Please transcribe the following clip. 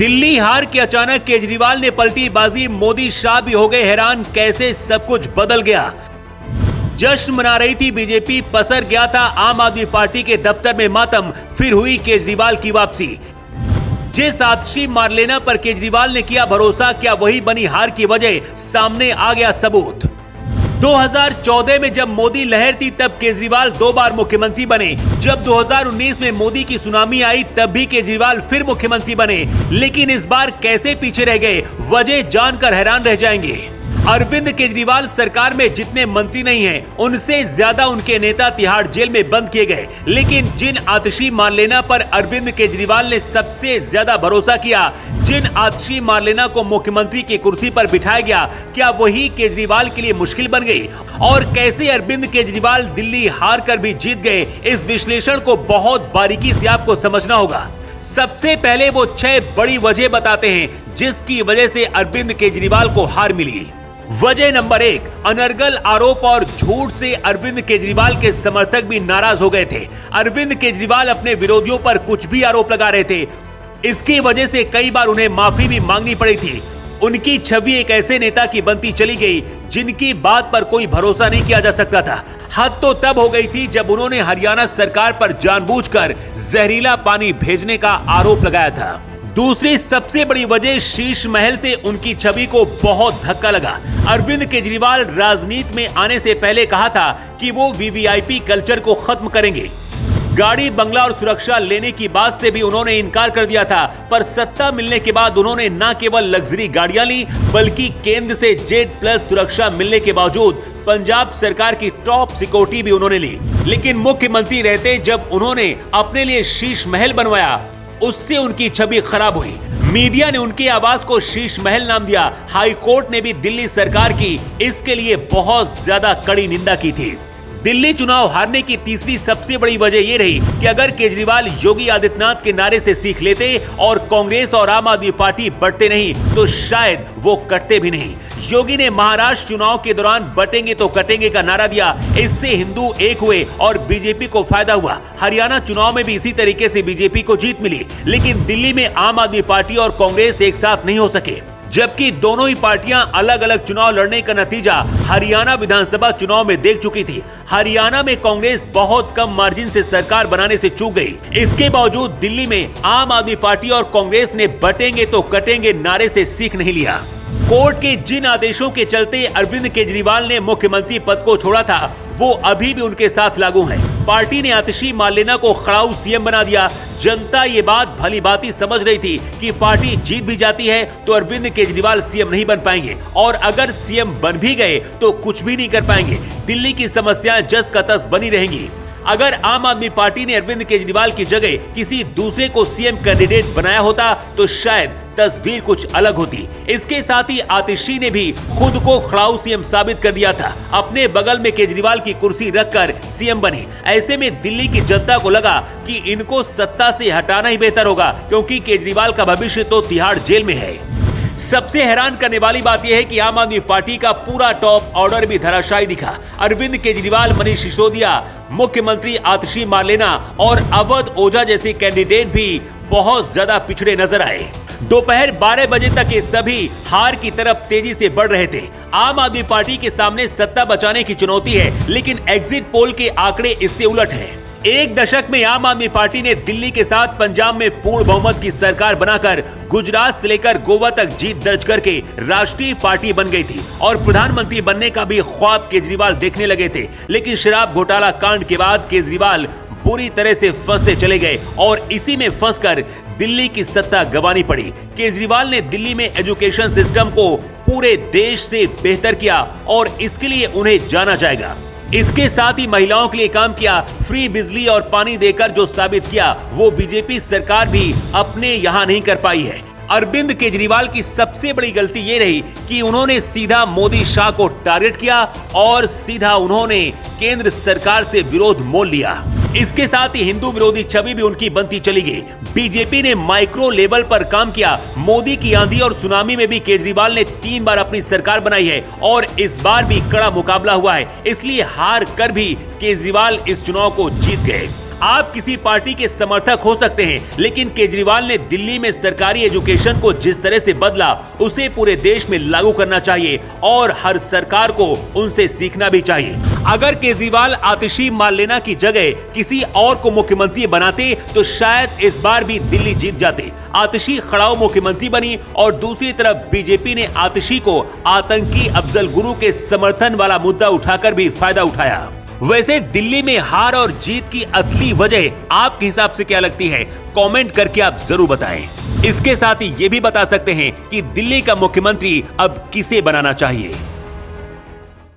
दिल्ली हार के अचानक केजरीवाल ने पलटी बाजी, मोदी शाह भी हो गए हैरान, कैसे सब कुछ बदल गया। जश्न मना रही थी बीजेपी, पसर गया था आम आदमी पार्टी के दफ्तर में मातम, फिर हुई केजरीवाल की वापसी। जिस आतिशी मारलेना पर केजरीवाल ने किया भरोसा, क्या वही बनी हार की वजह, सामने आ गया सबूत। 2014 में जब मोदी लहर थी तब केजरीवाल 2 बार मुख्यमंत्री बने। जब 2019 में मोदी की सुनामी आई तब भी केजरीवाल फिर मुख्यमंत्री बने, लेकिन इस बार कैसे पीछे रह गए, वजह जानकर हैरान रह जाएंगे। अरविंद केजरीवाल सरकार में जितने मंत्री नहीं हैं, उनसे ज्यादा उनके नेता तिहाड़ जेल में बंद किए गए। लेकिन जिन आतिशी मारलेना पर अरविंद केजरीवाल ने सबसे ज्यादा भरोसा किया, जिन आतिशी मारलेना को मुख्यमंत्री की कुर्सी पर बिठाया गया, क्या वही केजरीवाल के लिए मुश्किल बन गई? और कैसे अरविंद केजरीवाल दिल्ली हार कर भी जीत गए, इस विश्लेषण को बहुत बारीकी से आपको समझना होगा। सबसे पहले वो 6 बड़ी वजह बताते हैं जिसकी वजह से अरविंद केजरीवाल को हार मिली। वजह नंबर 1, अनर्गल आरोप और झूठ से अरविंद केजरीवाल के समर्थक भी नाराज हो गए थे। अरविंद केजरीवाल अपने विरोधियों पर कुछ भी आरोप लगा रहे थे, इसकी वजह से कई बार उन्हें माफी भी मांगनी पड़ी थी। उनकी छवि एक ऐसे नेता की बनती चली गई जिनकी बात पर कोई भरोसा नहीं किया जा सकता था। हद तो तब हो गई थी जब उन्होंने हरियाणा सरकार पर जानबूझकर जहरीला पानी भेजने का आरोप लगाया था। दूसरी सबसे बड़ी वजह, शीश महल से उनकी छवि को बहुत धक्का लगा। अरविंद केजरीवाल राजनीति में आने से पहले कहा था कि वो वीवीआईपी कल्चर को खत्म करेंगे। गाड़ी, बंगला और सुरक्षा लेने की बात से भी उन्होंने इनकार कर दिया था, पर सत्ता मिलने के बाद उन्होंने न केवल लग्जरी गाड़ियां ली, बल्कि केंद्र से Z+ सुरक्षा मिलने के बावजूद पंजाब सरकार की टॉप सिक्योरिटी भी उन्होंने ली। लेकिन मुख्यमंत्री रहते जब उन्होंने अपने लिए शीश महल बनवाया, उससे उनकी छवि खराब हुई। मीडिया ने उनके आवास को शीश महल नाम दिया। हाई कोर्ट ने भी दिल्ली सरकार की इसके लिए बहुत ज्यादा कड़ी निंदा की थी। दिल्ली चुनाव हारने की तीसरी सबसे बड़ी वजह यह रही कि अगर केजरीवाल योगी आदित्यनाथ के नारे से सीख लेते और कांग्रेस और आम आदमी पार्टी बढ़ते नहीं, तो शायद वो कटते भी नहीं। योगी ने महाराष्ट्र चुनाव के दौरान बटेंगे तो कटेंगे का नारा दिया, इससे हिंदू एक हुए और बीजेपी को फायदा हुआ। हरियाणा चुनाव में भी इसी तरीके से बीजेपी को जीत मिली, लेकिन दिल्ली में आम आदमी पार्टी और कांग्रेस एक साथ नहीं हो सके, जबकि दोनों ही पार्टियां अलग अलग चुनाव लड़ने का नतीजा हरियाणा विधानसभा चुनाव में देख चुकी थी। हरियाणा में कांग्रेस बहुत कम मार्जिन से सरकार बनाने से चूक गई। इसके बावजूद दिल्ली में आम आदमी पार्टी और कांग्रेस ने बटेंगे तो कटेंगे नारे से सीख नहीं लिया। कोर्ट के जिन आदेशों के चलते अरविंद केजरीवाल ने मुख्यमंत्री पद को छोड़ा था, वो अभी भी उनके साथ लागू हैं। पार्टी ने आतिशी मारलेना को खड़ाऊ सीएम बना दिया। जनता ये बात भली भांति समझ रही थी कि पार्टी जीत भी जाती है तो अरविंद केजरीवाल सीएम नहीं बन पाएंगे, और अगर सीएम बन भी गए तो कुछ भी नहीं कर पाएंगे। दिल्ली की समस्याएं जस का तस बनी रहेंगी। अगर आम आदमी पार्टी ने अरविंद केजरीवाल की जगह किसी दूसरे को सीएम कैंडिडेट बनाया होता तो शायद तस्वीर कुछ अलग होती। इसके साथ ही आतिशी ने भी खुद को खड़ाऊ सीएम साबित कर दिया था। अपने बगल में केजरीवाल की कुर्सी रखकर सीएम बने। ऐसे में दिल्ली की जनता को लगा कि इनको सत्ता से हटाना ही बेहतर होगा, क्योंकि केजरीवाल का भविष्य तो तिहाड़ जेल में है। सबसे हैरान करने वाली बात यह है कि आम आदमी पार्टी का पूरा टॉप ऑर्डर भी धराशायी दिखा। अरविंद केजरीवाल, मनीष सिसोदिया, मुख्यमंत्री आतिशी मारलेना और अवध ओझा जैसे कैंडिडेट भी बहुत ज्यादा पिछड़े नजर आए। दोपहर 12 बजे तक ये सभी हार की तरफ तेजी से बढ़ रहे थे। आम आदमी पार्टी के सामने सत्ता बचाने की चुनौती है, लेकिन एग्जिट पोल के आंकड़े इससे उलट हैं। एक दशक में आम आदमी पार्टी ने दिल्ली के साथ पंजाब में पूर्ण बहुमत की सरकार बनाकर गुजरात से लेकर गोवा तक जीत दर्ज करके राष्ट्रीय पार्टी बन गई थी, और प्रधानमंत्री बनने का भी ख्वाब केजरीवाल देखने लगे थे। लेकिन शराब घोटाला कांड के बाद केजरीवाल बुरी तरह से फंसते चले गए और इसी में फंसकर दिल्ली की सत्ता गंवानी पड़ी। केजरीवाल ने दिल्ली में एजुकेशन सिस्टम को पूरे देश से बेहतर किया और इसके लिए उन्हें जाना जाएगा। इसके साथ ही महिलाओं के लिए काम किया, फ्री बिजली और पानी देकर जो साबित किया वो बीजेपी सरकार भी अपने यहाँ नहीं कर पाई है। अरविंद केजरीवाल की सबसे बड़ी गलती ये रही कि उन्होंने सीधा मोदी शाह को टारगेट किया और सीधा उन्होंने केंद्र सरकार से विरोध मोल लिया। इसके साथ ही हिंदू विरोधी छवि भी उनकी बनती चली गई। बीजेपी ने माइक्रो लेवल पर काम किया। मोदी की आंधी और सुनामी में भी केजरीवाल ने 3 बार अपनी सरकार बनाई है और इस बार भी कड़ा मुकाबला हुआ है, इसलिए हार कर भी केजरीवाल इस चुनाव को जीत गए। आप किसी पार्टी के समर्थक हो सकते हैं, लेकिन केजरीवाल ने दिल्ली में सरकारी एजुकेशन को जिस तरह से बदला उसे पूरे देश में लागू करना चाहिए और हर सरकार को उनसे सीखना भी चाहिए। अगर केजरीवाल आतिशी मार्लेना की जगह किसी और को मुख्यमंत्री बनाते तो शायद इस बार भी दिल्ली जीत जाते। आतिशी खड़ाऊ मुख्यमंत्री बनी और दूसरी तरफ बीजेपी ने आतिशी को आतंकी अफजल गुरु के समर्थन वाला मुद्दा उठाकर भी फायदा उठाया। वैसे दिल्ली में हार और जीत की असली वजह आपके हिसाब से क्या लगती है? कमेंट करके आप जरूर बताएं। इसके साथ ही ये भी बता सकते हैं कि दिल्ली का मुख्यमंत्री अब किसे बनाना चाहिए।